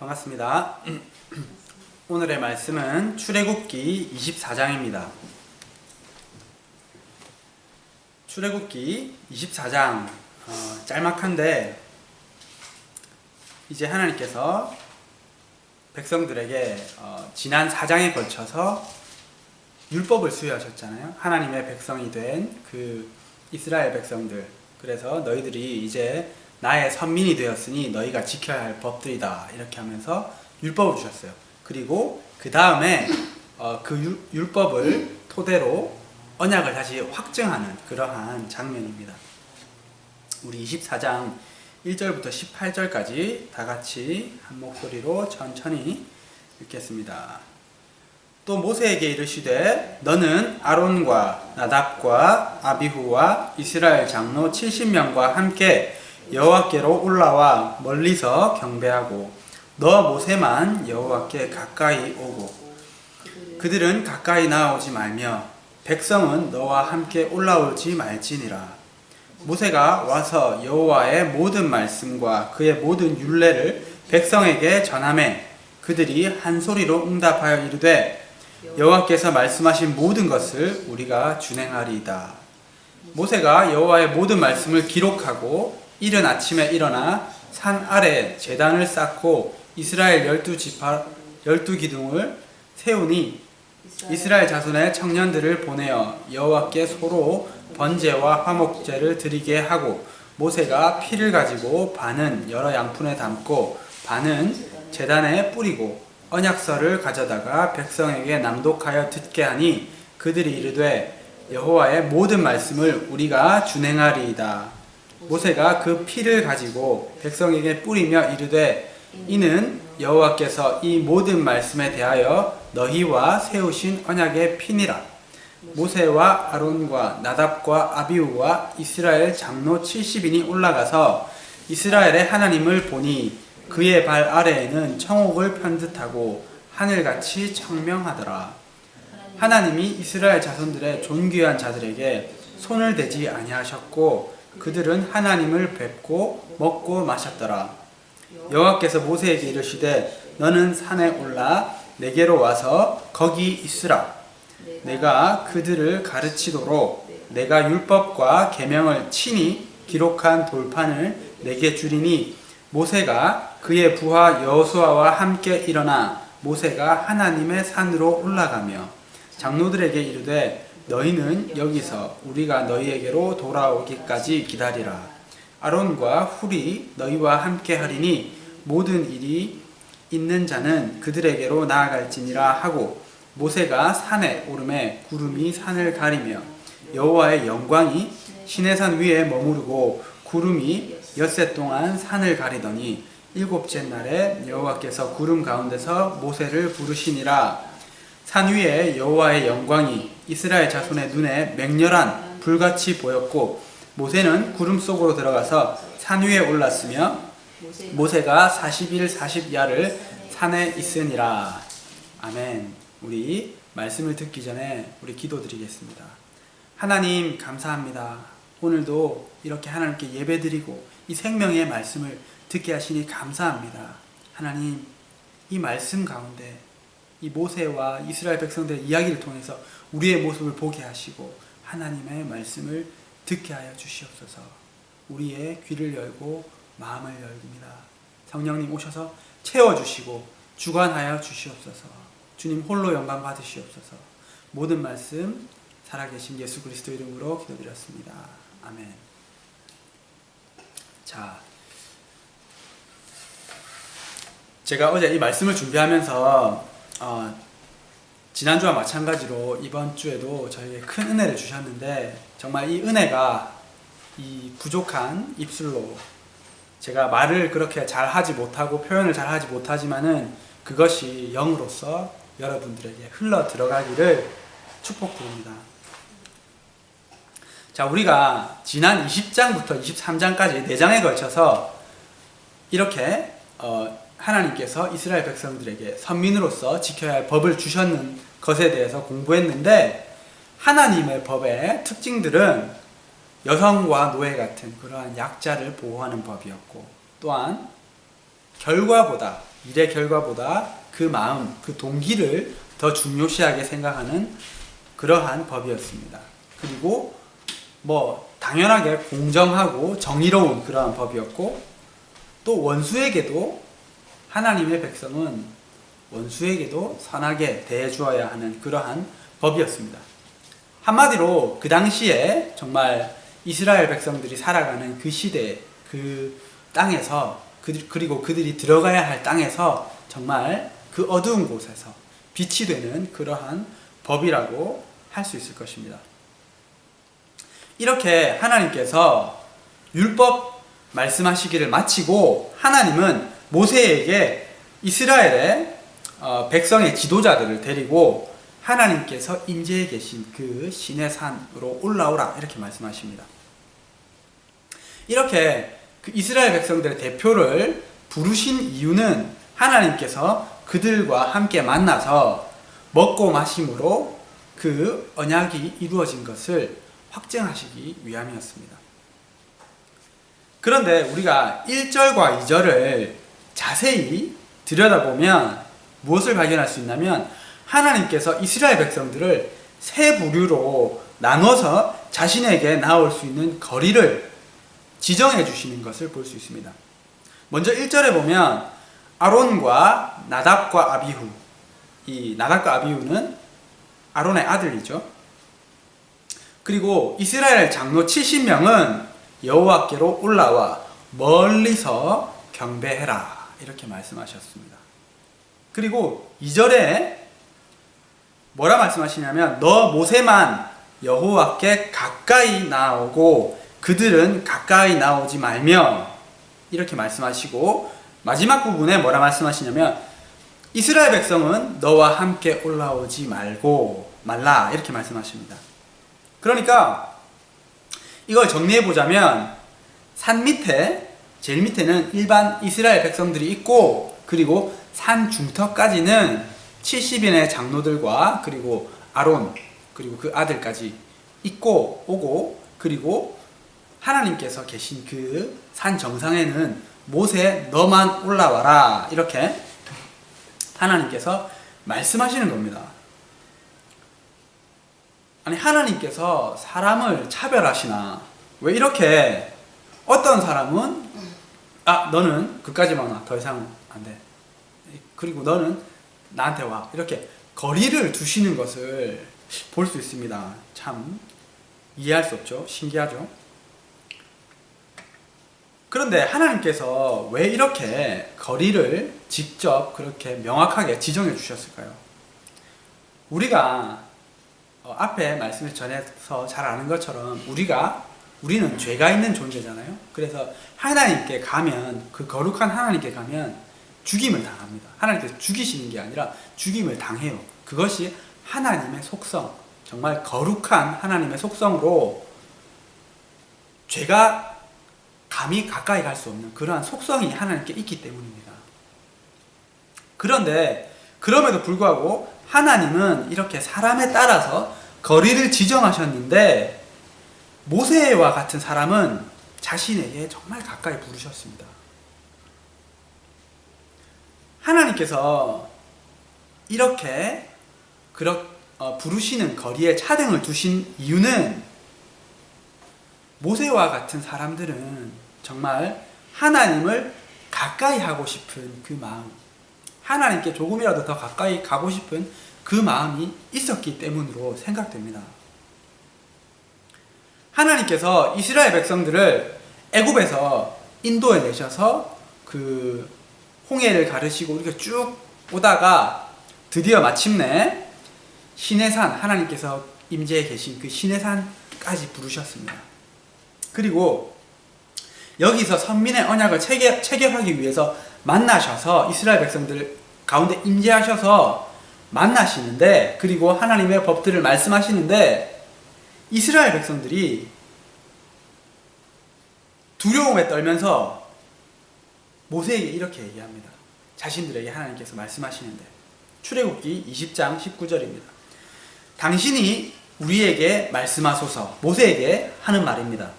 반갑습니다. 오늘의 말씀은 출애굽기 24장입니다. 출애굽기 24장 짤막한데 이제 하나님께서 백성들에게 지난 4장에 걸쳐서 율법을 수여하셨잖아요. 하나님의 백성이 된 그 이스라엘 백성들, 그래서 너희들이 이제 나의 선민이 되었으니 너희가 지켜야 할 법들이다, 이렇게 하면서 율법을 주셨어요. 그리고 그 다음에 그 율법을 토대로 언약을 다시 확증하는 그러한 장면입니다. 우리 24장 1절부터 18절까지 다 같이 한 목소리로 천천히 읽겠습니다. 또 모세에게 이르시되 너는 아론과 나답과 아비후와 이스라엘 장로 70명과 함께 여호와께로 올라와 멀리서 경배하고 너 모세만 여호와께 가까이 오고 그들은 가까이 나오지 말며 백성은 너와 함께 올라오지 말지니라. 모세가 와서 여호와의 모든 말씀과 그의 모든 율례를 백성에게 전하매 그들이 한 소리로 응답하여 이르되 여호와께서 말씀하신 모든 것을 우리가 준행하리이다. 모세가 여호와의 모든 말씀을 기록하고 이른 아침에 일어나 산 아래 제단을 쌓고 이스라엘 12기둥을 세우니 이스라엘 자손의 청년들을 보내어 여호와께 소로 번제와 화목제를 드리게 하고 모세가 피를 가지고 반은 여러 양푼에 담고 반은 제단에 뿌리고 언약서를 가져다가 백성에게 낭독하여 듣게 하니 그들이 이르되 여호와의 모든 말씀을 우리가 준행하리이다. 모세가 그 피를 가지고 백성에게 뿌리며 이르되 이는 여호와께서 이 모든 말씀에 대하여 너희와 세우신 언약의 피니라. 모세와 아론과 나답과 아비후와 이스라엘 장로 70인이 올라가서 이스라엘의 하나님을 보니 그의 발 아래에는 청옥을 편듯하고 하늘같이 청명하더라. 하나님이 이스라엘 자손들의 존귀한 자들에게 손을 대지 아니하셨고 그들은 하나님을 뵙고 먹고 마셨더라. 여호와께서 모세에게 이르시되 너는 산에 올라 내게로 와서 거기 있으라. 내가 그들을 가르치도록 내가 율법과 계명을 친히 기록한 돌판을 내게 주리니 모세가 그의 부하 여호수아와 함께 일어나 모세가 하나님의 산으로 올라가며 장로들에게 이르되 너희는 여기서 우리가 너희에게로 돌아오기까지 기다리라. 아론과 훌이 너희와 함께 하리니 모든 일이 있는 자는 그들에게로 나아갈지니라 하고 모세가 산에 오르매 구름이 산을 가리며 여호와의 영광이 시내산 위에 머무르고 구름이 엿새 동안 산을 가리더니 일곱째 날에 여호와께서 구름 가운데서 모세를 부르시니라. 산 위에 여호와의 영광이 이스라엘 자손의 눈에 맹렬한 불같이 보였고 모세는 구름 속으로 들어가서 산 위에 올랐으며 모세가 40일 40야를 산에 있으니라. 아멘. 우리 말씀을 듣기 전에 우리 기도드리겠습니다. 하나님 감사합니다. 오늘도 이렇게 하나님께 예배드리고 이 생명의 말씀을 듣게 하시니 감사합니다. 하나님, 이 말씀 가운데 이 모세와 이스라엘 백성들의 이야기를 통해서 우리의 모습을 보게 하시고 하나님의 말씀을 듣게 하여 주시옵소서. 우리의 귀를 열고 마음을 열립니다. 성령님 오셔서 채워주시고 주관하여 주시옵소서. 주님 홀로 영광 받으시옵소서. 모든 말씀 살아계신 예수 그리스도 이름으로 기도드렸습니다. 아멘. 자, 제가 어제 이 말씀을 준비하면서 지난주와 마찬가지로 이번 주에도 저에게 큰 은혜를 주셨는데 정말 이 은혜가 이 부족한 입술로 제가 말을 그렇게 잘 하지 못하고 표현을 잘 하지 못하지만은 그것이 영으로서 여러분들에게 흘러 들어가기를 축복드립니다. 자, 우리가 지난 20장부터 23장까지 4장에 걸쳐서 이렇게 하나님께서 이스라엘 백성들에게 선민으로서 지켜야 할 법을 주셨는 것에 대해서 공부했는데 하나님의 법의 특징들은 여성과 노예 같은 그러한 약자를 보호하는 법이었고 또한 결과보다 일의 결과보다 그 마음, 그 동기를 더 중요시하게 생각하는 그러한 법이었습니다. 그리고 당연하게 공정하고 정의로운 그러한 법이었고, 또 원수에게도, 하나님의 백성은 원수에게도 선하게 대해주어야 하는 그러한 법이었습니다. 한마디로 그 당시에 정말 이스라엘 백성들이 살아가는 그 시대, 그 땅에서, 그리고 그들이 들어가야 할 땅에서 정말 그 어두운 곳에서 빛이 되는 그러한 법이라고 할 수 있을 것입니다. 이렇게 하나님께서 율법 말씀하시기를 마치고, 하나님은 모세에게 이스라엘의 백성의 지도자들을 데리고 하나님께서 임재해 계신 그 시내 산으로 올라오라, 이렇게 말씀하십니다. 이렇게 그 이스라엘 백성들의 대표를 부르신 이유는 하나님께서 그들과 함께 만나서 먹고 마심으로 그 언약이 이루어진 것을 확증하시기 위함이었습니다. 그런데 우리가 1절과 2절을 자세히 들여다보면 무엇을 발견할 수 있냐면, 하나님께서 이스라엘 백성들을 세 부류로 나눠서 자신에게 나올 수 있는 거리를 지정해 주시는 것을 볼 수 있습니다. 먼저 1절에 보면 아론과 나답과 아비후, 이 나답과 아비후는 아론의 아들이죠. 그리고 이스라엘 장로 70명은 여호와께로 올라와 멀리서 경배해라, 이렇게 말씀하셨습니다. 그리고 2절에 뭐라 말씀하시냐면, 너 모세만 여호와께 가까이 나오고 그들은 가까이 나오지 말며, 이렇게 말씀하시고, 마지막 부분에 뭐라 말씀하시냐면, 이스라엘 백성은 너와 함께 올라오지 말라, 이렇게 말씀하십니다. 그러니까 이걸 정리해 보자면, 산 밑에, 제일 밑에는 일반 이스라엘 백성들이 있고, 그리고 산 중턱까지는 70인의 장로들과 그리고 아론, 그리고 그 아들까지 있고 오고, 그리고 하나님께서 계신 그 산 정상에는 모세 너만 올라와라, 이렇게 하나님께서 말씀하시는 겁니다. 아니, 하나님께서 사람을 차별하시나? 왜 이렇게 어떤 사람은 너는 그까지만 와, 더 이상 안 돼, 그리고 너는 나한테 와, 이렇게 거리를 두시는 것을 볼 수 있습니다. 참 이해할 수 없죠? 신기하죠? 그런데 하나님께서 왜 이렇게 거리를 직접 그렇게 명확하게 지정해 주셨을까요? 우리가 앞에 말씀을 전해서 잘 아는 것처럼 우리는 죄가 있는 존재잖아요. 그래서 하나님께 가면, 그 거룩한 하나님께 가면 죽임을 당합니다. 하나님께서 죽이시는 게 아니라 죽임을 당해요. 그것이 하나님의 속성, 정말 거룩한 하나님의 속성으로 죄가 감히 가까이 갈 수 없는 그러한 속성이 하나님께 있기 때문입니다. 그런데 그럼에도 불구하고 하나님은 이렇게 사람에 따라서 거리를 지정하셨는데, 모세와 같은 사람은 자신에게 정말 가까이 부르셨습니다. 하나님께서 이렇게 부르시는 거리에 차등을 두신 이유는, 모세와 같은 사람들은 정말 하나님을 가까이 하고 싶은 그 마음, 하나님께 조금이라도 더 가까이 가고 싶은 그 마음이 있었기 때문으로 생각됩니다. 하나님께서 이스라엘 백성들을 애굽에서 인도에 내셔서 그 홍해를 가르시고 이렇게 쭉 오다가 드디어 마침내 시내산, 하나님께서 임재해 계신 그 시내산까지 부르셨습니다. 그리고 여기서 선민의 언약을 체결하기 위해서 만나셔서 이스라엘 백성들 가운데 임재하셔서 만나시는데, 그리고 하나님의 법들을 말씀하시는데, 이스라엘 백성들이 두려움에 떨면서 모세에게 이렇게 얘기합니다. 자신들에게 하나님께서 말씀하시는데, 출애굽기 20장 19절입니다. 당신이 우리에게 말씀하소서. 모세에게 하는 말입니다.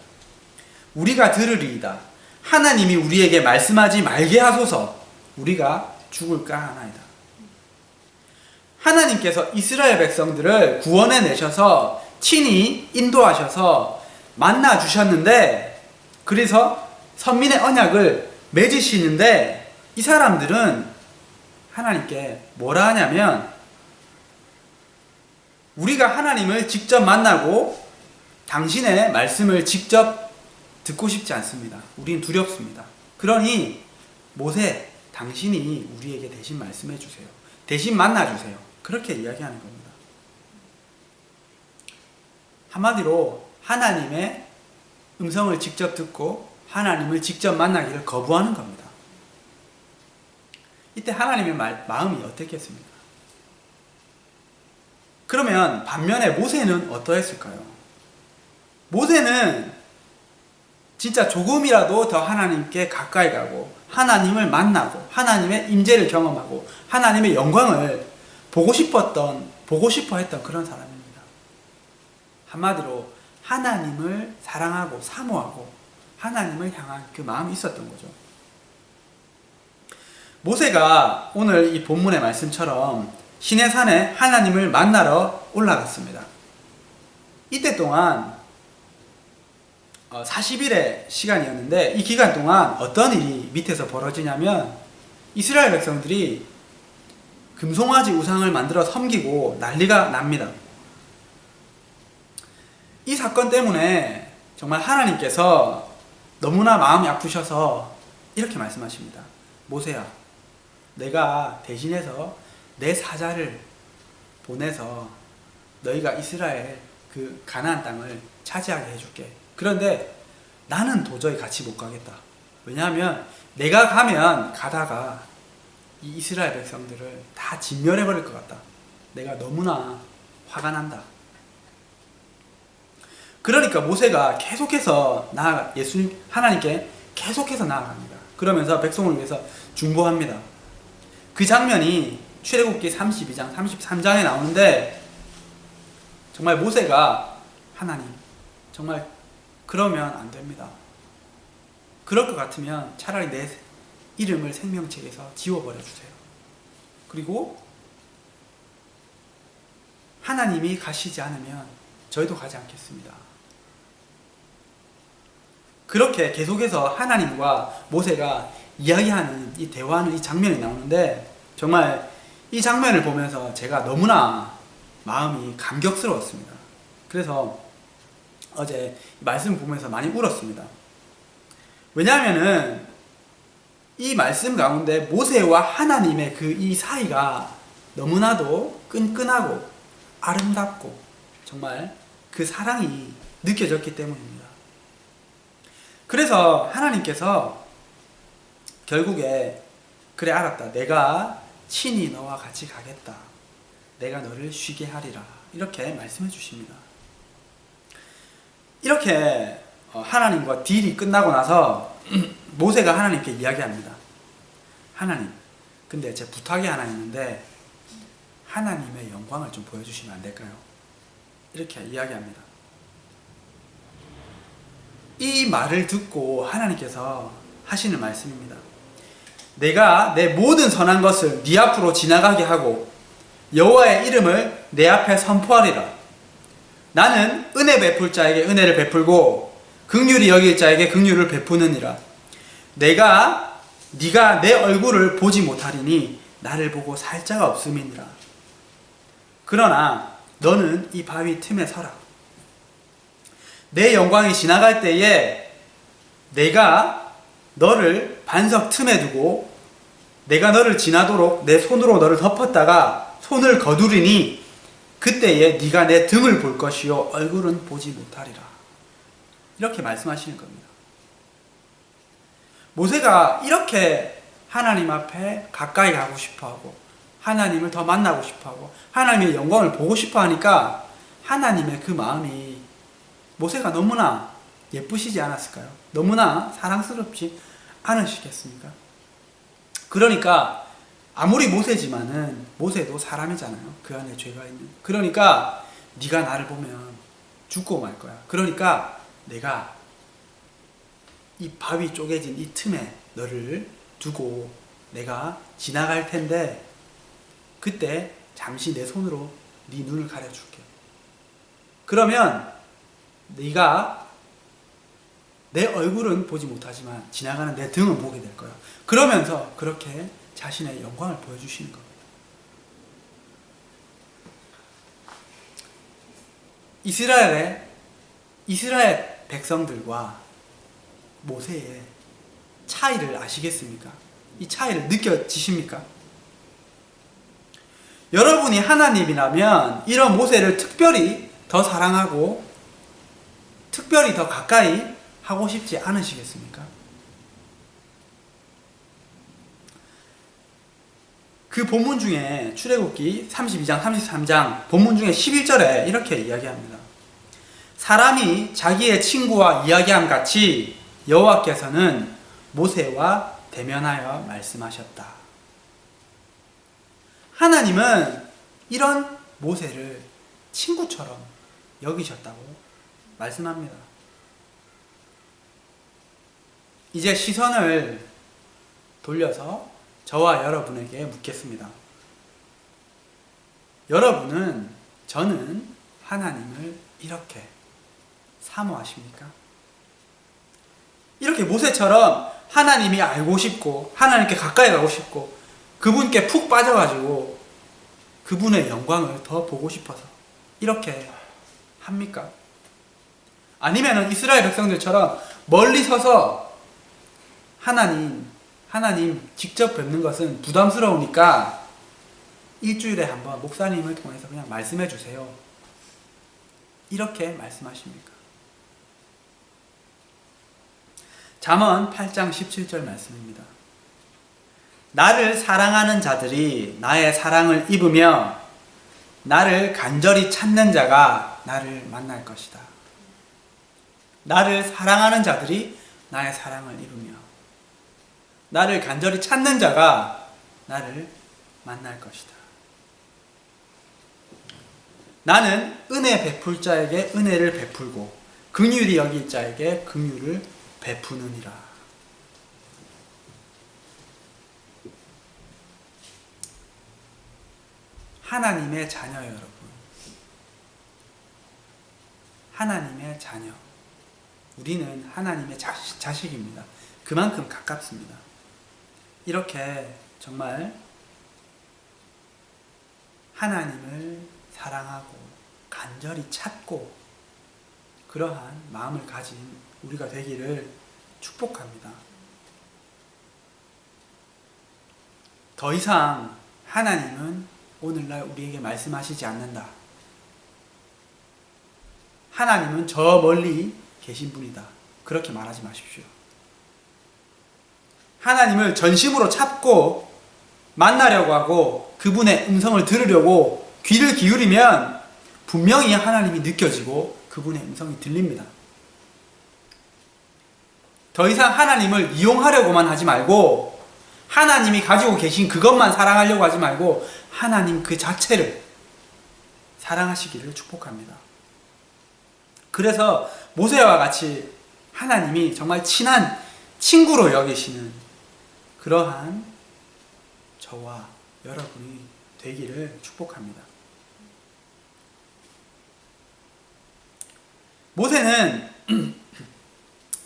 우리가 들으리이다. 하나님이 우리에게 말씀하지 말게 하소서. 우리가 죽을까 하나이다. 하나님께서 이스라엘 백성들을 구원해 내셔서 친히 인도하셔서 만나 주셨는데, 그래서 선민의 언약을 맺으시는데, 이 사람들은 하나님께 뭐라 하냐면, 우리가 하나님을 직접 만나고 당신의 말씀을 직접 듣고 싶지 않습니다. 우리는 두렵습니다. 그러니 모세, 당신이 우리에게 대신 말씀해 주세요. 대신 만나 주세요. 그렇게 이야기하는 겁니다. 한마디로 하나님의 음성을 직접 듣고 하나님을 직접 만나기를 거부하는 겁니다. 이때 하나님의 마음이 어땠겠습니까? 그러면 반면에 모세는 어떠했을까요? 모세는 진짜 조금이라도 더 하나님께 가까이 가고 하나님을 만나고 하나님의 임재를 경험하고 하나님의 영광을 보고 싶어 했던 그런 사람입니다. 한마디로 하나님을 사랑하고 사모하고 하나님을 향한 그 마음이 있었던 거죠. 모세가 오늘 이 본문의 말씀처럼 시내산에 하나님을 만나러 올라갔습니다. 이때 동안 40일의 시간이었는데, 이 기간 동안 어떤 일이 밑에서 벌어지냐면, 이스라엘 백성들이 금송아지 우상을 만들어 섬기고 난리가 납니다. 이 사건 때문에 정말 하나님께서 너무나 마음이 아프셔서 이렇게 말씀하십니다. 모세야, 내가 대신해서 내 사자를 보내서 너희가 이스라엘 그 가나안 땅을 차지하게 해줄게. 그런데 나는 도저히 같이 못 가겠다. 왜냐하면 내가 가다가 이 이스라엘 백성들을 다 진멸해버릴 것 같다. 내가 너무나 화가 난다. 그러니까 모세가 계속해서 하나님께 계속해서 나아갑니다. 그러면서 백성을 위해서 중보합니다. 그 장면이 출애굽기 32장, 33장에 나오는데, 정말 모세가 하나님, 정말 그러면 안 됩니다. 그럴 것 같으면 차라리 내 이름을 생명책에서 지워버려 주세요. 그리고 하나님이 가시지 않으면 저희도 가지 않겠습니다. 그렇게 계속해서 하나님과 모세가 이야기하는 이 대화하는 이 장면이 나오는데, 정말 이 장면을 보면서 제가 너무나 마음이 감격스러웠습니다. 그래서 어제 말씀 보면서 많이 울었습니다. 왜냐하면은 이 말씀 가운데 모세와 하나님의 그 이 사이가 너무나도 끈끈하고 아름답고 정말 그 사랑이 느껴졌기 때문입니다. 그래서 하나님께서 결국에 그래 알았다. 내가 친히 너와 같이 가겠다. 내가 너를 쉬게 하리라. 이렇게 말씀해 주십니다. 이렇게 하나님과 딜이 끝나고 나서 모세가 하나님께 이야기합니다. 하나님, 근데 제 부탁이 하나 있는데 하나님의 영광을 좀 보여주시면 안 될까요? 이렇게 이야기합니다. 이 말을 듣고 하나님께서 하시는 말씀입니다. 내가 내 모든 선한 것을 네 앞으로 지나가게 하고 여호와의 이름을 내 앞에 선포하리라. 나는 은혜 베풀 자에게 은혜를 베풀고 긍휼히 여길 자에게 긍휼을 베푸느니라. 네가 내 얼굴을 보지 못하리니 나를 보고 살 자가 없음이니라. 그러나 너는 이 바위 틈에 서라. 내 영광이 지나갈 때에 내가 너를 반석 틈에 두고 내가 너를 지나도록 내 손으로 너를 덮었다가 손을 거두리니 그때에 네가 내 등을 볼 것이요 얼굴은 보지 못하리라. 이렇게 말씀하시는 겁니다. 모세가 이렇게 하나님 앞에 가까이 가고 싶어하고 하나님을 더 만나고 싶어하고 하나님의 영광을 보고 싶어하니까 하나님의 그 마음이 모세가 너무나 예쁘시지 않았을까요? 너무나 사랑스럽지 않으시겠습니까? 그러니까 아무리 모세지만은 모세도 사람이잖아요. 그 안에 죄가 있는. 그러니까 네가 나를 보면 죽고 말 거야. 그러니까 내가 이 바위 쪼개진 이 틈에 너를 두고 내가 지나갈 텐데 그때 잠시 내 손으로 네 눈을 가려줄게. 그러면 네가 내 얼굴은 보지 못하지만 지나가는 내 등은 보게 될 거야. 그러면서 그렇게 자신의 영광을 보여주시는 겁니다. 이스라엘 백성들과 모세의 차이를 아시겠습니까? 이 차이를 느껴지십니까? 여러분이 하나님이라면 이런 모세를 특별히 더 사랑하고 특별히 더 가까이 하고 싶지 않으시겠습니까? 그 본문 중에 출애굽기 32장, 33장 본문 중에 11절에 이렇게 이야기합니다. 사람이 자기의 친구와 이야기함 같이 여호와께서는 모세와 대면하여 말씀하셨다. 하나님은 이런 모세를 친구처럼 여기셨다고 말씀합니다. 이제 시선을 돌려서 저와 여러분에게 묻겠습니다. 여러분은, 저는 하나님을 이렇게 사모하십니까? 이렇게 모세처럼 하나님이 알고 싶고 하나님께 가까이 가고 싶고 그분께 푹 빠져가지고 그분의 영광을 더 보고 싶어서 이렇게 합니까? 아니면 이스라엘 백성들처럼 멀리 서서 하나님 직접 뵙는 것은 부담스러우니까 일주일에 한번 목사님을 통해서 그냥 말씀해 주세요. 이렇게 말씀하십니까? 잠언 8장 17절 말씀입니다. 나를 사랑하는 자들이 나의 사랑을 입으며 나를 간절히 찾는 자가 나를 만날 것이다. 나를 사랑하는 자들이 나의 사랑을 입으며 나를 간절히 찾는 자가 나를 만날 것이다. 나는 은혜 베풀 자에게 은혜를 베풀고 긍휼히 여길 자에게 긍휼을 베푸느니라. 하나님의 자녀 여러분, 하나님의 자녀, 우리는 하나님의 자식입니다. 그만큼 가깝습니다. 이렇게 정말 하나님을 사랑하고 간절히 찾고 그러한 마음을 가진 우리가 되기를 축복합니다. 더 이상 하나님은 오늘날 우리에게 말씀하시지 않는다. 하나님은 저 멀리 계신 분이다. 그렇게 말하지 마십시오. 하나님을 전심으로 찾고 만나려고 하고 그분의 음성을 들으려고 귀를 기울이면 분명히 하나님이 느껴지고 그분의 음성이 들립니다. 더 이상 하나님을 이용하려고만 하지 말고 하나님이 가지고 계신 그것만 사랑하려고 하지 말고 하나님 그 자체를 사랑하시기를 축복합니다. 그래서 모세와 같이 하나님이 정말 친한 친구로 여기시는 그러한 저와 여러분이 되기를 축복합니다. 모세는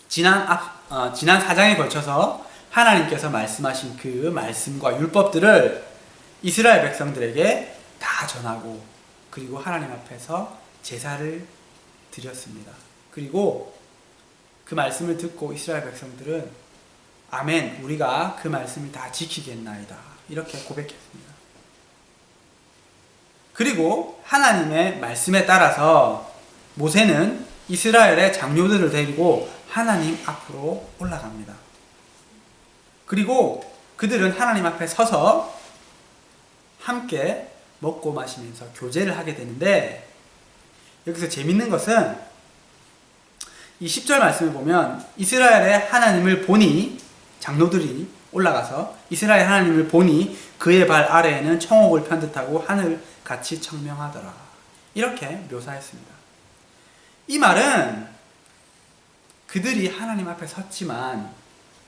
지난 4장에 걸쳐서 하나님께서 말씀하신 그 말씀과 율법들을 이스라엘 백성들에게 다 전하고 그리고 하나님 앞에서 제사를 드렸습니다. 그리고 그 말씀을 듣고 이스라엘 백성들은 아멘, 우리가 그 말씀을 다 지키겠나이다. 이렇게 고백했습니다. 그리고 하나님의 말씀에 따라서 모세는 이스라엘의 장로들을 데리고 하나님 앞으로 올라갑니다. 그리고 그들은 하나님 앞에 서서 함께 먹고 마시면서 교제를 하게 되는데 여기서 재밌는 것은 이 10절 말씀을 보면 이스라엘의 하나님을 보니 장로들이 올라가서 이스라엘 하나님을 보니 그의 발 아래에는 청옥을 편듯하고 하늘같이 청명하더라. 이렇게 묘사했습니다. 이 말은 그들이 하나님 앞에 섰지만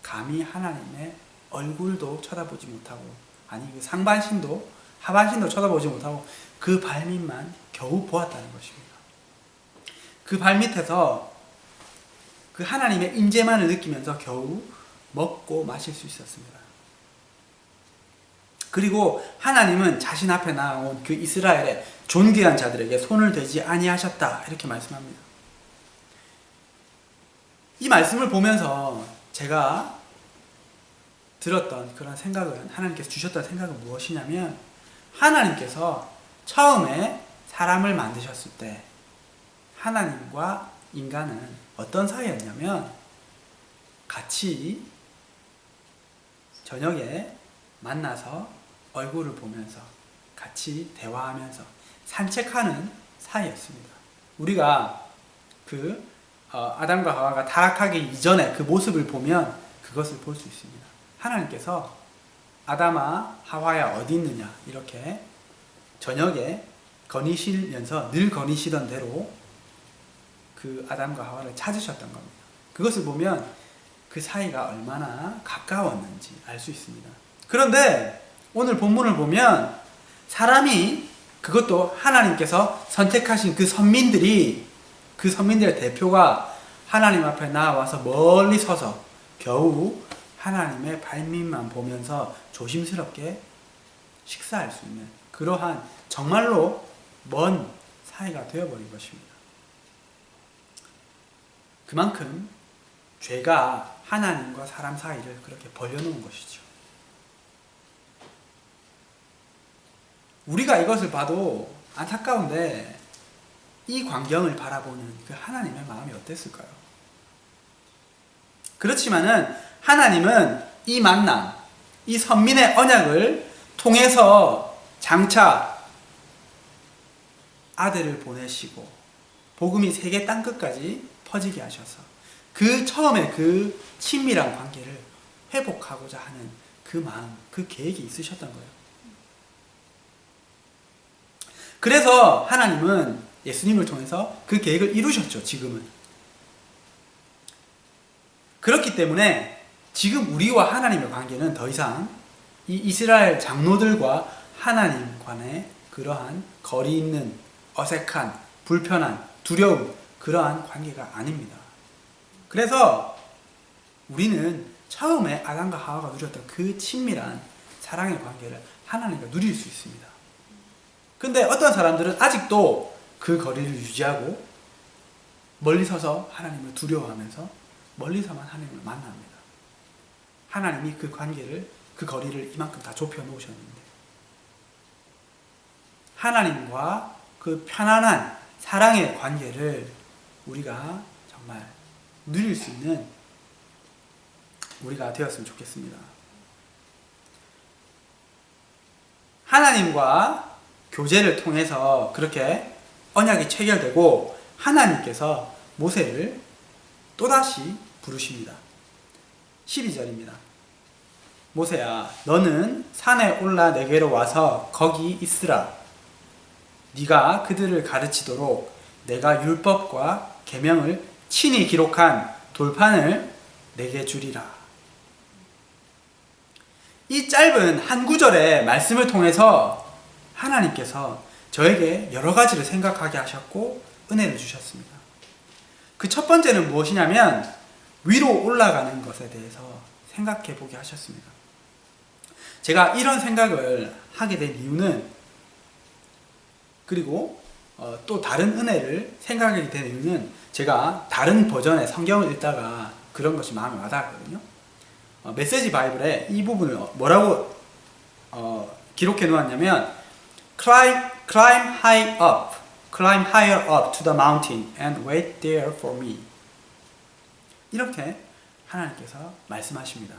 감히 하나님의 얼굴도 쳐다보지 못하고, 아니 그 상반신도 하반신도 쳐다보지 못하고 그 발밑만 겨우 보았다는 것입니다. 그 발밑에서 그 하나님의 임재만을 느끼면서 겨우 먹고 마실 수 있었습니다. 그리고 하나님은 자신 앞에 나온 그 이스라엘의 존귀한 자들에게 손을 대지 아니하셨다, 이렇게 말씀합니다. 이 말씀을 보면서 제가 들었던 그런 생각은, 하나님께서 주셨던 생각은 무엇이냐면, 하나님께서 처음에 사람을 만드셨을 때 하나님과 인간은 어떤 사이였냐면, 같이 저녁에 만나서 얼굴을 보면서 같이 대화하면서 산책하는 사이였습니다. 우리가 아담과 하와가 타락하기 이전에 그 모습을 보면 그것을 볼 수 있습니다. 하나님께서 아담아 하와야 어디 있느냐, 이렇게 저녁에 거니시면서 늘 거니시던 대로 그 아담과 하와를 찾으셨던 겁니다. 그것을 보면 그 사이가 얼마나 가까웠는지 알 수 있습니다. 그런데 오늘 본문을 보면 사람이, 그것도 하나님께서 선택하신 그 선민들의 대표가 하나님 앞에 나와서 멀리 서서 겨우 하나님의 발밑만 보면서 조심스럽게 식사할 수 있는 그러한 정말로 먼 사이가 되어버린 것입니다. 그만큼 죄가 하나님과 사람 사이를 그렇게 벌려놓은 것이죠. 우리가 이것을 봐도 안타까운데 이 광경을 바라보는 그 하나님의 마음이 어땠을까요? 그렇지만은 하나님은 이 만남, 이 선민의 언약을 통해서 장차 아들을 보내시고 복음이 세계 땅끝까지 퍼지게 하셔서 그 처음에 그 친밀한 관계를 회복하고자 하는 그 마음, 그 계획이 있으셨던 거예요. 그래서 하나님은 예수님을 통해서 그 계획을 이루셨죠, 지금은. 그렇기 때문에 지금 우리와 하나님의 관계는 더 이상 이 이스라엘 장로들과 하나님 간의 그러한 거리 있는 어색한, 불편한, 두려운 그러한 관계가 아닙니다. 그래서 우리는 처음에 아담과 하와가 누렸던 그 친밀한 사랑의 관계를 하나님과 누릴 수 있습니다. 근데 어떤 사람들은 아직도 그 거리를 유지하고 멀리 서서 하나님을 두려워하면서 멀리서만 하나님을 만납니다. 하나님이 그 관계를, 그 거리를 이만큼 다 좁혀 놓으셨는데, 하나님과 그 편안한 사랑의 관계를 우리가 정말 누릴 수 있는 우리가 되었으면 좋겠습니다. 하나님과 교제를 통해서 그렇게 언약이 체결되고 하나님께서 모세를 또다시 부르십니다. 12절입니다. 모세야, 너는 산에 올라 내게로 와서 거기 있으라. 네가 그들을 가르치도록 내가 율법과 계명을 친히 기록한 돌판을 내게 주리라. 이 짧은 한 구절의 말씀을 통해서 하나님께서 저에게 여러 가지를 생각하게 하셨고 은혜를 주셨습니다. 그 첫 번째는 무엇이냐면 위로 올라가는 것에 대해서 생각해 보게 하셨습니다. 제가 이런 생각을 하게 된 이유는, 그리고 또 다른 은혜를 생각하게 된 이유는, 제가 다른 버전의 성경을 읽다가 그런 것이 마음에 와닿았거든요. 메시지 바이블에 이 부분을 뭐라고 기록해 놓았냐면 climb higher up to the mountain and wait there for me. 이렇게 하나님께서 말씀하십니다.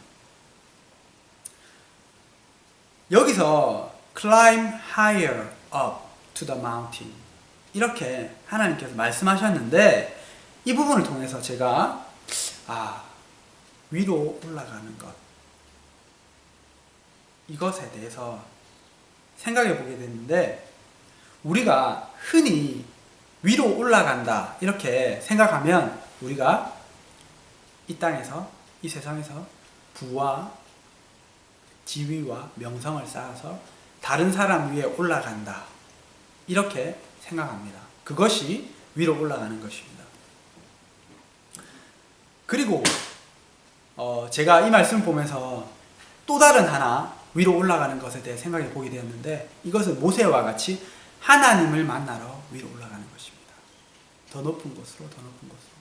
여기서 climb higher up to the mountain, 이렇게 하나님께서 말씀하셨는데, 이 부분을 통해서 제가 위로 올라가는 것, 이것에 대해서 생각해 보게 됐는데, 우리가 흔히 위로 올라간다 이렇게 생각하면 우리가 이 땅에서, 이 세상에서 부와 지위와 명성을 쌓아서 다른 사람 위에 올라간다. 이렇게 생각합니다. 그것이 위로 올라가는 것입니다. 그리고 제가 이 말씀을 보면서 또 다른 하나 위로 올라가는 것에 대해 생각해 보게 되었는데, 이것은 모세와 같이 하나님을 만나러 위로 올라가는 것입니다. 더 높은 곳으로, 더 높은 곳으로.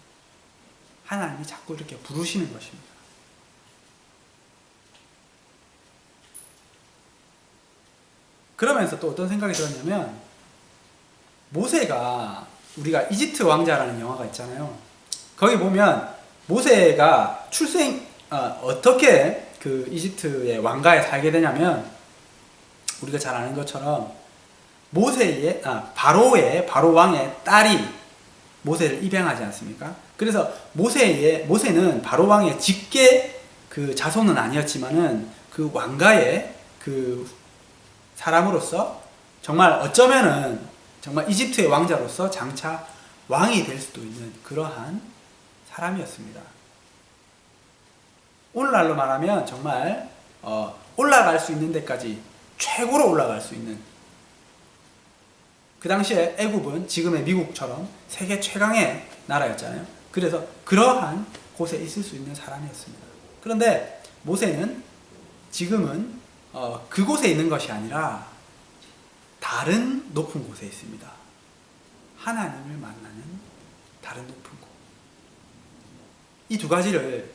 하나님이 자꾸 이렇게 부르시는 것입니다. 그러면서 또 어떤 생각이 들었냐면, 모세가, 우리가 이집트 왕자라는 영화가 있잖아요. 거기 보면 모세가 어떻게 그 이집트의 왕가에 살게 되냐면, 우리가 잘 아는 것처럼 바로 왕의 딸이 모세를 입양하지 않습니까? 그래서 모세는 바로 왕의 직계 그 자손은 아니었지만은 그 왕가의 그 사람으로서 정말 어쩌면은 정말 이집트의 왕자로서 장차 왕이 될 수도 있는 그러한 사람이었습니다. 오늘날로 말하면 정말 올라갈 수 있는 데까지 최고로 올라갈 수 있는, 그 당시에 애굽은 지금의 미국처럼 세계 최강의 나라였잖아요. 그래서 그러한 곳에 있을 수 있는 사람이었습니다. 그런데 모세는 지금은 그곳에 있는 것이 아니라 다른 높은 곳에 있습니다. 하나님을 만나는 다른 높은 곳. 이 두 가지를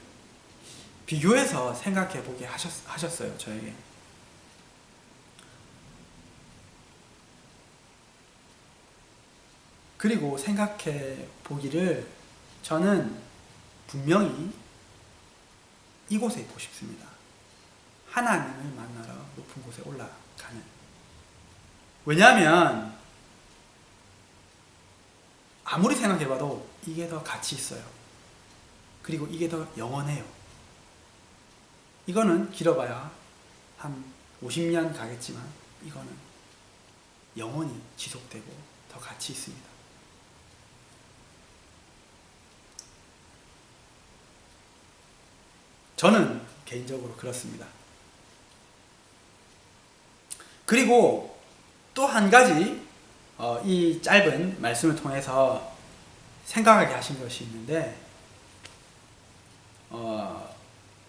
비교해서 생각해 보게 하셨어요, 저에게. 그리고 생각해 보기를, 저는 분명히 이곳에 있고 싶습니다. 하나님을 만나러 높은 곳에 올라가는. 왜냐하면 아무리 생각해봐도 이게 더 가치 있어요. 그리고 이게 더 영원해요. 이거는 길어봐야 한 50년 가겠지만 이거는 영원히 지속되고 더 가치 있습니다. 저는 개인적으로 그렇습니다. 그리고 또 한 가지 이 짧은 말씀을 통해서 생각하게 하신 것이 있는데,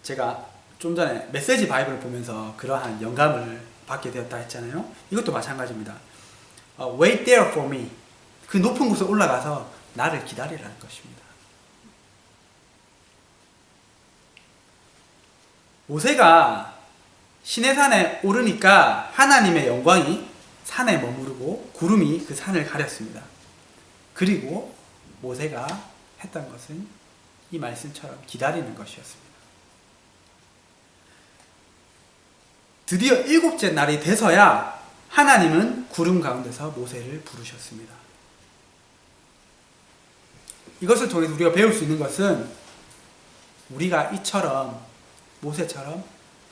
제가 좀 전에 메시지 바이블을 보면서 그러한 영감을 받게 되었다 했잖아요. 이것도 마찬가지입니다. Wait there for me. 그 높은 곳에 올라가서 나를 기다리라는 것입니다. 모세가 시내산에 오르니까 하나님의 영광이 산에 머무르고 구름이 그 산을 가렸습니다. 그리고 모세가 했던 것은 이 말씀처럼 기다리는 것이었습니다. 드디어 7째 날이 돼서야 하나님은 구름 가운데서 모세를 부르셨습니다. 이것을 통해서 우리가 배울 수 있는 것은, 우리가 이처럼 모세처럼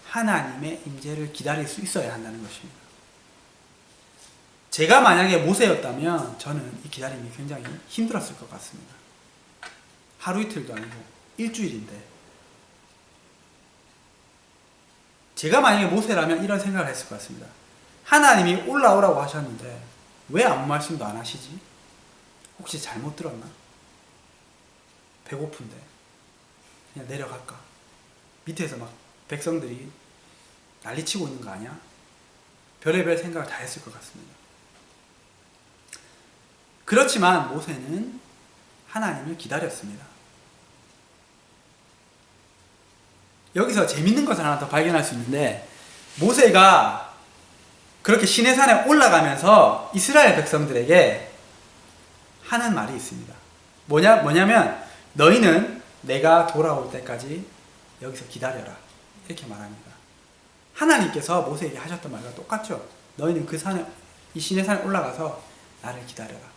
하나님의 임재를 기다릴 수 있어야 한다는 것입니다. 제가 만약에 모세였다면 저는 이 기다림이 굉장히 힘들었을 것 같습니다. 하루 이틀도 아니고 일주일인데, 제가 만약에 모세라면 이런 생각을 했을 것 같습니다. 하나님이 올라오라고 하셨는데 왜 아무 말씀도 안 하시지? 혹시 잘못 들었나? 배고픈데 그냥 내려갈까? 밑에서 막 백성들이 난리치고 있는 거 아니야? 별의별 생각을 다 했을 것 같습니다. 그렇지만 모세는 하나님을 기다렸습니다. 여기서 재밌는 것을 하나 더 발견할 수 있는데, 모세가 그렇게 시내산에 올라가면서 이스라엘 백성들에게 하는 말이 있습니다. 뭐냐면 너희는 내가 돌아올 때까지 여기서 기다려라, 이렇게 말합니다. 하나님께서 모세에게 하셨던 말과 똑같죠. 너희는 이 시내산에 올라가서 나를 기다려라.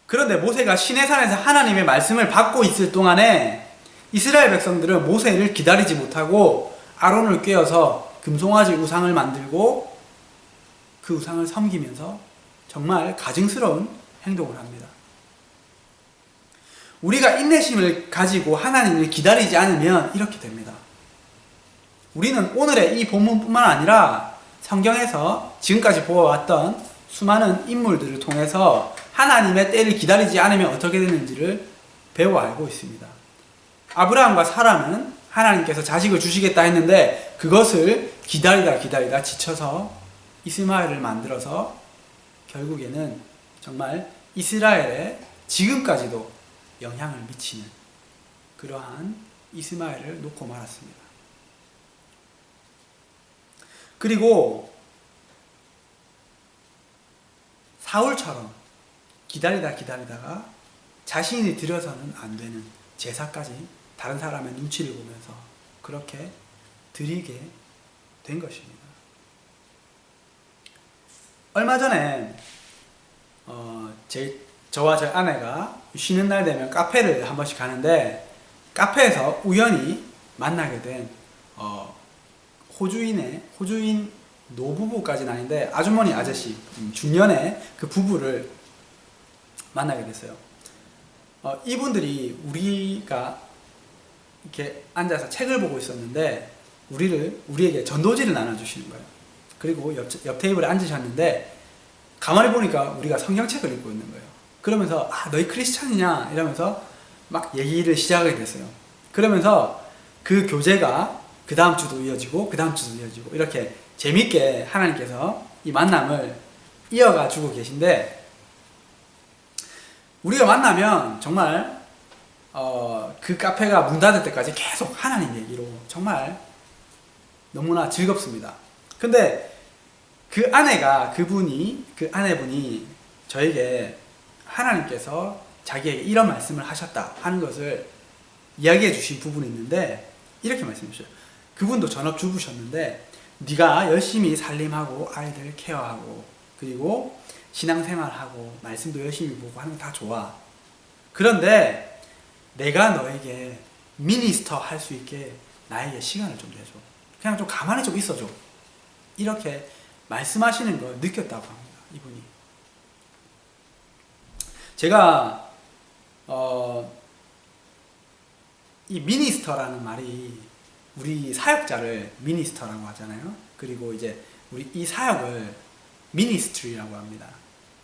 그런데 모세가 시내산에서 하나님의 말씀을 받고 있을 동안에 이스라엘 백성들은 모세를 기다리지 못하고 아론을 꾀어서 금송아지 우상을 만들고 그 우상을 섬기면서 정말 가증스러운 행동을 합니다. 우리가 인내심을 가지고 하나님을 기다리지 않으면 이렇게 됩니다. 우리는 오늘의 이 본문뿐만 아니라 성경에서 지금까지 보아왔던 수많은 인물들을 통해서 하나님의 때를 기다리지 않으면 어떻게 되는지를 배워 알고 있습니다. 아브라함과 사라는 하나님께서 자식을 주시겠다 했는데 그것을 기다리다 지쳐서 이스마엘을 만들어서 결국에는 정말 이스라엘에 지금까지도 영향을 미치는 그러한 이스마엘을 놓고 말았습니다. 그리고 사울처럼 기다리다가 자신이 드려서는 안 되는 제사까지 다른 사람의 눈치를 보면서 그렇게 드리게 된 것입니다. 얼마 전에 저와 제 아내가 쉬는 날 되면 카페를 한 번씩 가는데 카페에서 우연히 만나게 된 호주인 노부부까지는 아닌데 아주머니 아저씨 중년의 그 부부를 만나게 됐어요. 이분들이 우리가 이렇게 앉아서 책을 보고 있었는데 우리에게 전도지를 나눠주시는 거예요. 그리고 옆 테이블에 앉으셨는데 가만히 보니까 우리가 성경책을 읽고 있는 거예요. 그러면서 너희 크리스찬이냐 이러면서 막 얘기를 시작하게 됐어요. 그러면서 그 교제가 그 다음 주도 이어지고 그 다음 주도 이어지고 이렇게 재밌게 하나님께서 이 만남을 이어가 주고 계신데 우리가 만나면 정말 그 카페가 문 닫을 때까지 계속 하나님 얘기로 정말 너무나 즐겁습니다. 근데 그 아내분이 저에게 하나님께서 자기에게 이런 말씀을 하셨다 하는 것을 이야기해 주신 부분이 있는데 이렇게 말씀해 주셔요. 그분도 전업주부셨는데 네가 열심히 살림하고 아이들 케어하고 그리고 신앙생활하고 말씀도 열심히 보고 하는 거 다 좋아. 그런데 내가 너에게 미니스터 할 수 있게 나에게 시간을 좀 내줘. 그냥 좀 가만히 좀 있어줘. 이렇게 말씀하시는 걸 느꼈다고 합니다. 이분이. 제가 이 미니스터라는 말이 우리 사역자를 미니스터라고 하잖아요. 그리고 이제 우리 이 사역을 미니스트리라고 합니다.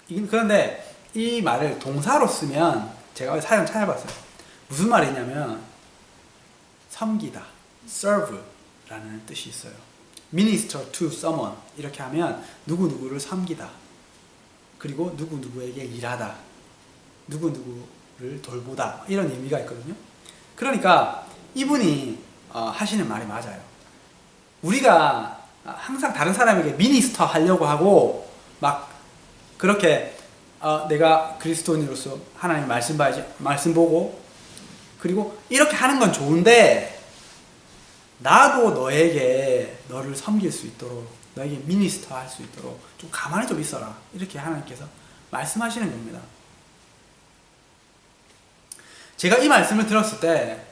그런데 이 말을 동사로 쓰면 제가 사용 찾아봤어요. 무슨 말이냐면 섬기다, serve라는 뜻이 있어요. minister to someone 이렇게 하면 누구누구를 섬기다. 그리고 누구누구에게 일하다. 누구누구를 돌보다. 이런 의미가 있거든요. 그러니까 이분이 하시는 말이 맞아요. 우리가 항상 다른 사람에게 미니스터 하려고 하고 막 그렇게 내가 그리스도인으로서 하나님 말씀 봐야지, 말씀 보고 그리고 이렇게 하는 건 좋은데 나도 너를 섬길 수 있도록 너에게 미니스터 할 수 있도록 좀 가만히 좀 있어라. 이렇게 하나님께서 말씀하시는 겁니다. 제가 이 말씀을 들었을 때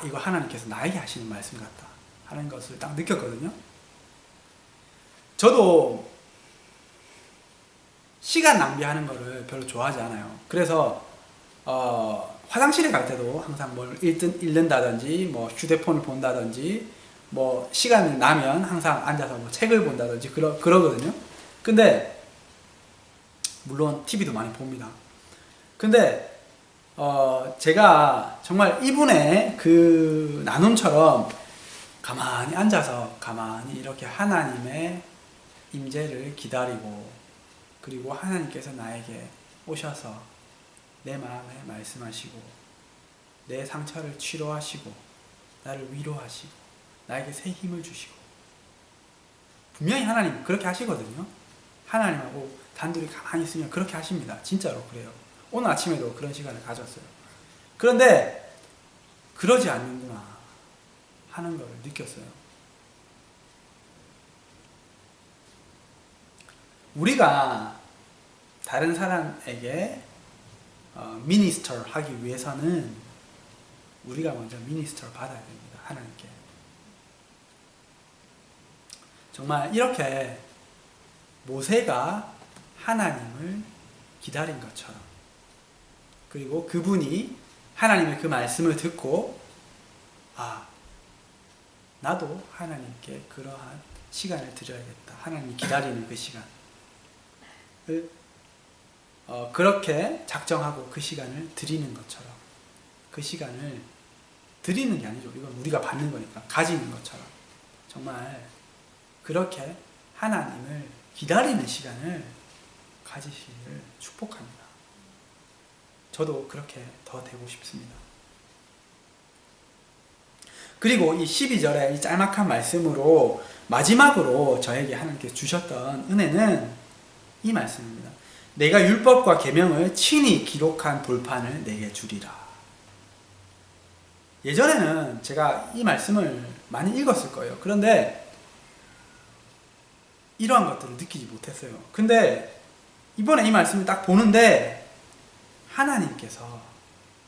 이거 하나님께서 나에게 하시는 말씀 같다 하는 것을 딱 느꼈거든요. 저도 시간 낭비하는 거를 별로 좋아하지 않아요. 그래서 화장실에 갈 때도 항상 뭘 읽는다든지 뭐 휴대폰을 본다든지 뭐 시간이 나면 항상 앉아서 뭐 책을 본다든지 그러거든요. 근데 물론 TV도 많이 봅니다. 근데 제가 정말 이분의 그 나눔처럼 가만히 앉아서 가만히 이렇게 하나님의 임재를 기다리고 그리고 하나님께서 나에게 오셔서 내 마음에 말씀하시고 내 상처를 치료하시고 나를 위로하시고 나에게 새 힘을 주시고 분명히 하나님 그렇게 하시거든요. 하나님하고 단둘이 가만히 있으면 그렇게 하십니다. 진짜로 그래요. 오늘 아침에도 그런 시간을 가졌어요. 그런데 그러지 않는구나 하는 걸 느꼈어요. 우리가 다른 사람에게 미니스터 하기 위해서는 우리가 먼저 미니스터를 받아야 됩니다. 하나님께. 정말 이렇게 모세가 하나님을 기다린 것처럼 그리고 그분이 하나님의 그 말씀을 듣고 나도 하나님께 그러한 시간을 드려야겠다. 하나님이 기다리는 그 시간을 그렇게 작정하고 그 시간을 드리는 것처럼, 그 시간을 드리는 게 아니죠. 이건 우리가 받는 거니까 가지는 것처럼 정말 그렇게 하나님을 기다리는 시간을 가지시기를 축복합니다. 저도 그렇게 더 되고 싶습니다. 그리고 이 12절의 이 짤막한 말씀으로 마지막으로 저에게 하나님께서 주셨던 은혜는 이 말씀입니다. 내가 율법과 계명을 친히 기록한 돌판을 내게 주리라. 예전에는 제가 이 말씀을 많이 읽었을 거예요. 그런데 이러한 것들을 느끼지 못했어요. 근데 이번에 이 말씀을 딱 보는데 하나님께서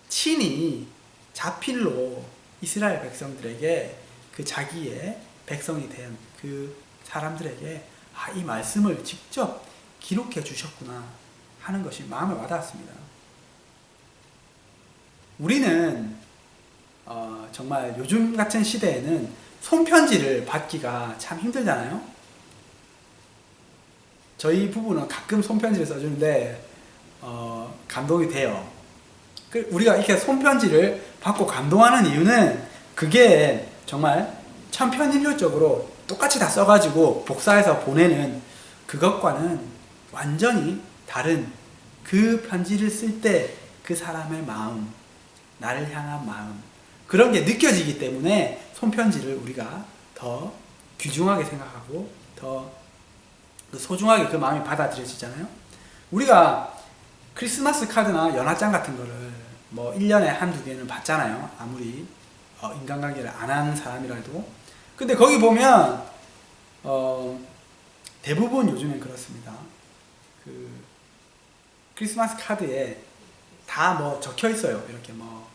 친히 자필로 이스라엘 백성들에게, 그 자기의 백성이 된 그 사람들에게 이 말씀을 직접 기록해 주셨구나 하는 것이 마음에 와닿았습니다. 우리는 정말 요즘 같은 시대에는 손편지를 받기가 참 힘들잖아요. 저희 부부는 가끔 손편지를 써주는데 감동이 돼요. 우리가 이렇게 손편지를 받고 감동하는 이유는 그게 정말 천편일률적으로 똑같이 다 써가지고 복사해서 보내는 그것과는 완전히 다른, 그 편지를 쓸 때 그 사람의 마음, 나를 향한 마음, 그런 게 느껴지기 때문에 손편지를 우리가 더 귀중하게 생각하고 더 소중하게 그 마음이 받아들여지잖아요. 우리가 크리스마스 카드나 연하장 같은 거를 뭐 1년에 한두 개는 받잖아요. 아무리 인간관계를 안 하는 사람이라도. 근데 거기 보면 대부분 요즘엔 그렇습니다. 그 크리스마스 카드에 다 뭐 적혀 있어요. 이렇게 뭐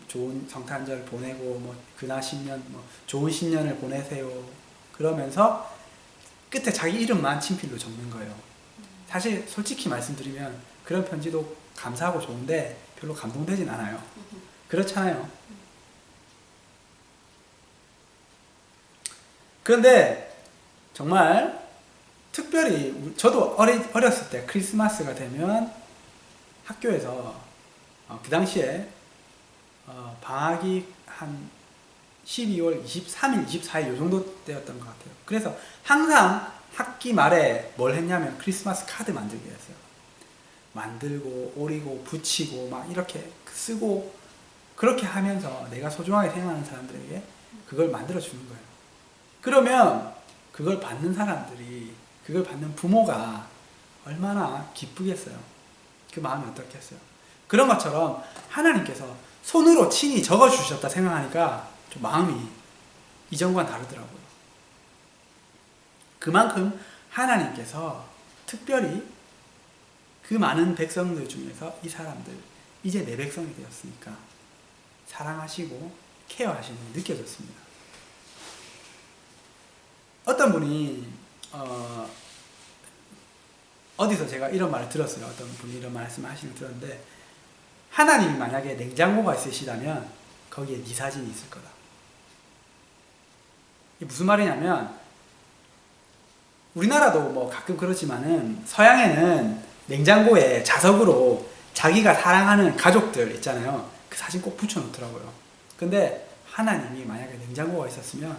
좋은 성탄절 보내고 뭐 그나 신년 뭐 좋은 신년을 보내세요. 그러면서 끝에 자기 이름만 친필로 적는 거예요. 사실 솔직히 말씀드리면 그런 편지도 감사하고 좋은데 별로 감동되진 않아요. 그렇잖아요. 그런데 정말 특별히 저도 어렸을 때 크리스마스가 되면 학교에서 그 당시에 방학이 한 12월 23일, 24일 이 정도 때였던 것 같아요. 그래서 항상 학기 말에 뭘 했냐면 크리스마스 카드 만들기 했어요. 만들고 오리고 붙이고 막 이렇게 쓰고 그렇게 하면서 내가 소중하게 생각하는 사람들에게 그걸 만들어 주는 거예요. 그러면 그걸 받는 사람들이, 그걸 받는 부모가 얼마나 기쁘겠어요. 그 마음이 어떻겠어요. 그런 것처럼 하나님께서 손으로 친히 적어주셨다 생각하니까 좀 마음이 이전과는 다르더라고요. 그만큼 하나님께서 특별히 그 많은 백성들 중에서 이 사람들, 이제 내 백성이 되었으니까 사랑하시고 케어하시는 게 느껴졌습니다. 어떤 분이 어디서 제가 이런 말을 들었어요. 어떤 분이 이런 말씀을 하시는 걸 들었는데, 하나님이 만약에 냉장고가 있으시다면 거기에 네 사진이 있을 거다. 이게 무슨 말이냐면, 우리나라도 뭐 가끔 그렇지만은 서양에는 냉장고에 자석으로 자기가 사랑하는 가족들 있잖아요. 그 사진 꼭 붙여놓더라고요. 근데 하나님이 만약에 냉장고가 있었으면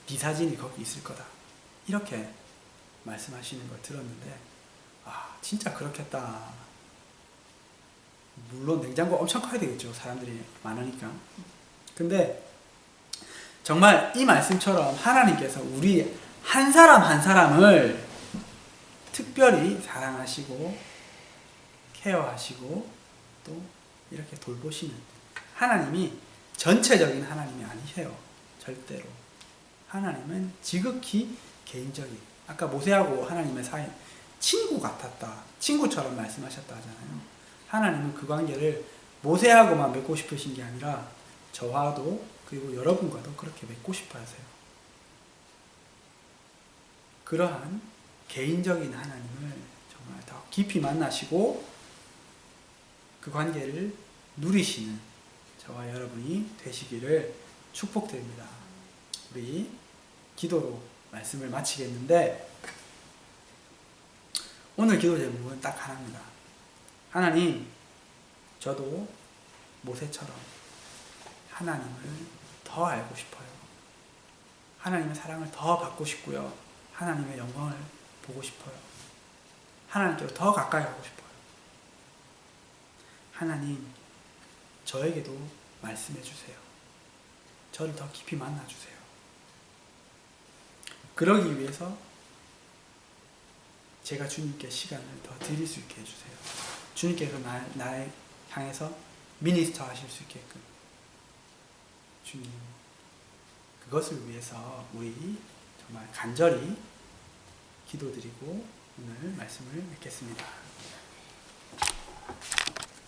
네 사진이 거기 있을 거다. 이렇게 말씀하시는 걸 들었는데 진짜 그렇겠다. 물론 냉장고 엄청 커야 되겠죠. 사람들이 많으니까. 근데 정말 이 말씀처럼 하나님께서 우리 한 사람 한 사람을 특별히 사랑하시고 케어하시고 또 이렇게 돌보시는 하나님이 전체적인 하나님이 아니세요. 절대로. 하나님은 지극히 개인적인, 아까 모세하고 하나님의 사이 친구 같았다. 친구처럼 말씀하셨다 하잖아요. 하나님은 그 관계를 모세하고만 맺고 싶으신 게 아니라 저와도 그리고 여러분과도 그렇게 맺고 싶어 하세요. 그러한 개인적인 하나님을 정말 더 깊이 만나시고 그 관계를 누리시는 저와 여러분이 되시기를 축복드립니다. 우리 기도로 말씀을 마치겠는데, 오늘 기도 제목은 딱 하나입니다. 하나님, 저도 모세처럼 하나님을 더 알고 싶어요. 하나님의 사랑을 더 받고 싶고요. 하나님의 영광을 보고 싶어요. 하나님께로 더 가까이 가고 싶어요. 하나님, 저에게도 말씀해 주세요. 저를 더 깊이 만나 주세요. 그러기 위해서 제가 주님께 시간을 더 드릴 수 있게 해주세요. 주님께서 나를 향해서 미니스터 하실 수 있게끔. 주님, 그것을 위해서 우리 정말 간절히 기도드리고 오늘 말씀을 맺겠습니다.